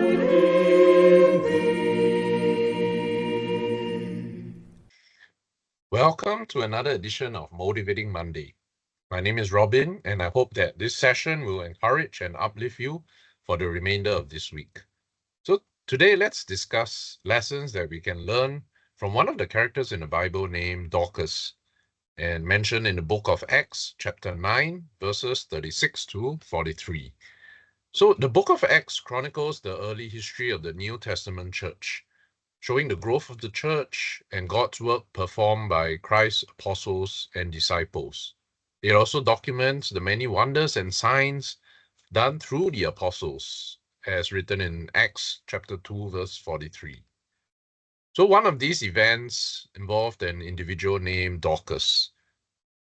in thee. Welcome to another edition of Motivating Monday. My name is Robin, and I hope that this session will encourage and uplift you for the remainder of this week. So today, let's discuss lessons that we can learn from one of the characters in the Bible named Dorcas, and mentioned in the book of Acts, chapter 9, verses 36 to 43. So the book of Acts chronicles the early history of the New Testament church, showing the growth of the church and God's work performed by Christ's apostles and disciples. It also documents the many wonders and signs done through the apostles, as written in Acts chapter 2, verse 43. So one of these events involved an individual named Dorcas.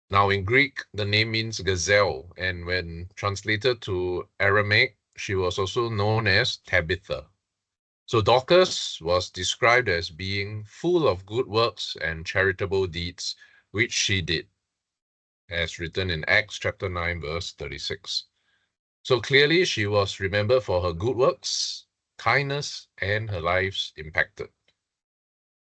Now in Greek, the name means gazelle, and when translated to Aramaic, she was also known as Tabitha. So Dorcas was described as being full of good works and charitable deeds, which she did, as written in Acts chapter 9, verse 36. So clearly she was remembered for her good works, kindness, and her lives impacted.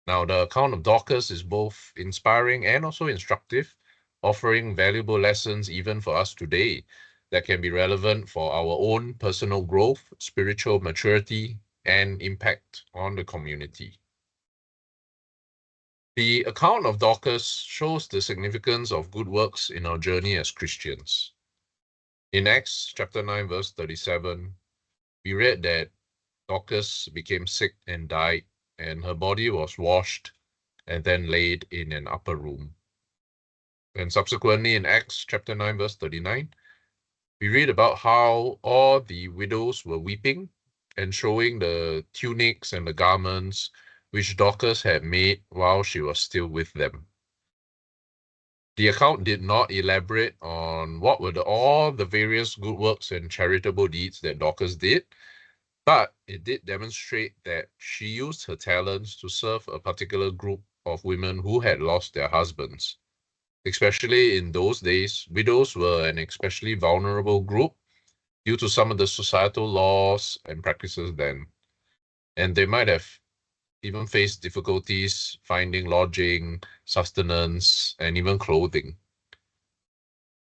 Now the account of Dorcas is both inspiring and also instructive, offering valuable lessons even for us today that can be relevant for our own personal growth, spiritual maturity, and impact on the community. The account of Dorcas shows the significance of good works in our journey as Christians. In Acts chapter 9, verse 37, we read that Dorcas became sick and died, and her body was washed and then laid in an upper room. And subsequently in Acts chapter 9, verse 39, we read about how all the widows were weeping and showing the tunics and the garments which Dorcas had made while she was still with them. The account did not elaborate on what were all the various good works and charitable deeds that Dorcas did, but it did demonstrate that she used her talents to serve a particular group of women who had lost their husbands. Especially in those days, widows were an especially vulnerable group due to some of the societal laws and practices then. And they might have even faced difficulties finding lodging, sustenance, and even clothing.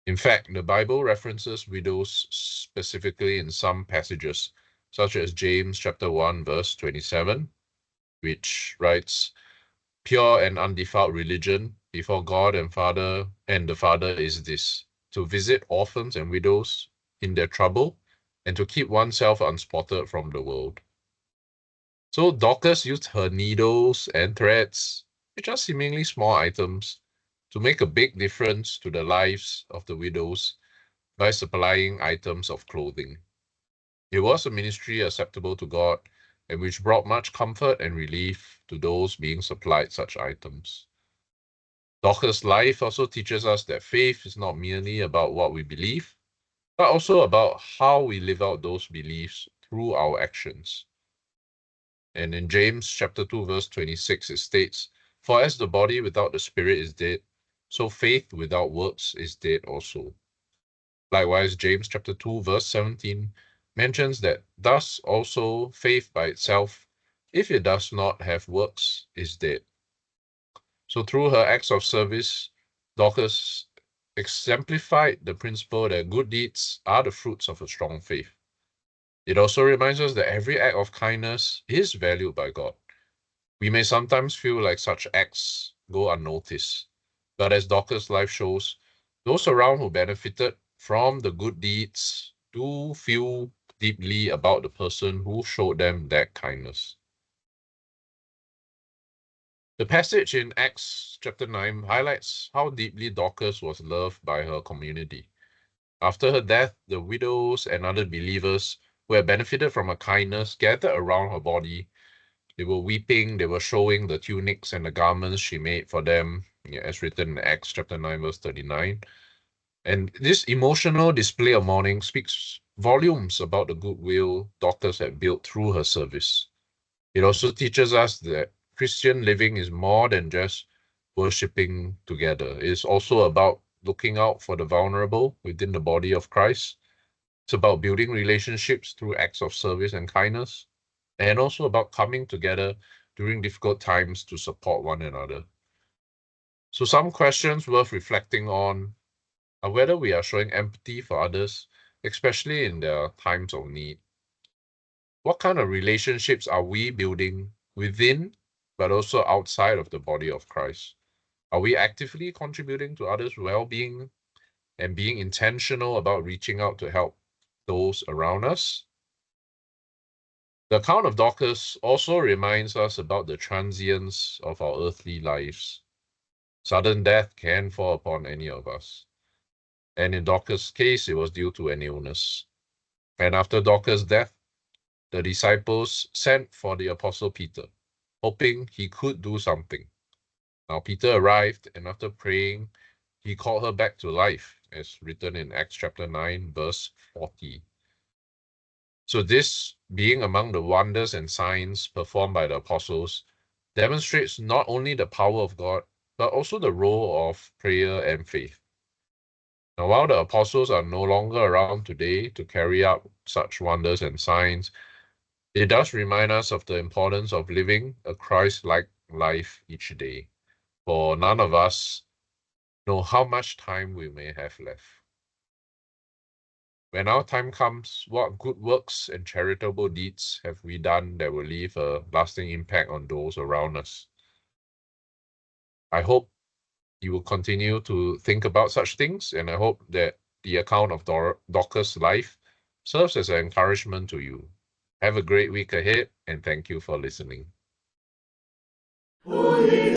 In fact, the Bible references widows specifically in some passages, such as James chapter 1, verse 27, which writes, "Pure and undefiled religion before God and the Father is this, to visit orphans and widows in their trouble, and to keep oneself unspotted from the world." So Dorcas used her needles and threads, which are seemingly small items, to make a big difference to the lives of the widows by supplying items of clothing. It was a ministry acceptable to God and which brought much comfort and relief to those being supplied such items. Dorcas' life also teaches us that faith is not merely about what we believe, but also about how we live out those beliefs through our actions. And in James chapter 2, verse 26, it states, "For as the body without the spirit is dead, so faith without works is dead also." Likewise, James chapter 2, verse 17 mentions that thus also faith by itself, if it does not have works, is dead. So through her acts of service, Dorcas exemplified the principle that good deeds are the fruits of a strong faith. It also reminds us that every act of kindness is valued by God. We may sometimes feel like such acts go unnoticed, but as Dorcas' life shows, those around who benefited from the good deeds do feel deeply about the person who showed them that kindness. The passage in Acts chapter 9 highlights how deeply Dorcas was loved by her community. After her death, the widows and other believers who had benefited from her kindness gathered around her body. They were weeping, they were showing the tunics and the garments she made for them, as written in Acts chapter 9, verse 39. And this emotional display of mourning speaks volumes about the goodwill Dorcas had built through her service. It also teaches us that Christian living is more than just worshipping together. It is also about looking out for the vulnerable within the body of Christ. It's about building relationships through acts of service and kindness. and also about coming together during difficult times to support one another. So some questions worth reflecting on are whether we are showing empathy for others, especially in their times of need. What kind of relationships are we building within, but also outside of the body of Christ? Are we actively contributing to others' well-being and being intentional about reaching out to help those around us? The account of Dorcas also reminds us about the transience of our earthly lives. Sudden death can fall upon any of us. And in Dorcas' case, it was due to an illness. And after Dorcas' death, the disciples sent for the Apostle Peter, hoping he could do something. Now, Peter arrived, and after praying, he called her back to life, as written in Acts chapter 9, verse 40. So this, being among the wonders and signs performed by the apostles, demonstrates not only the power of God, but also the role of prayer and faith. Now, while the apostles are no longer around today to carry out such wonders and signs, it does remind us of the importance of living a Christ-like life each day, for none of us know how much time we may have left. When our time comes, what good works and charitable deeds have we done that will leave a lasting impact on those around us? I hope you will continue to think about such things, and I hope that the account of Dorcas' life serves as an encouragement to you. Have a great week ahead, and thank you for listening. Holy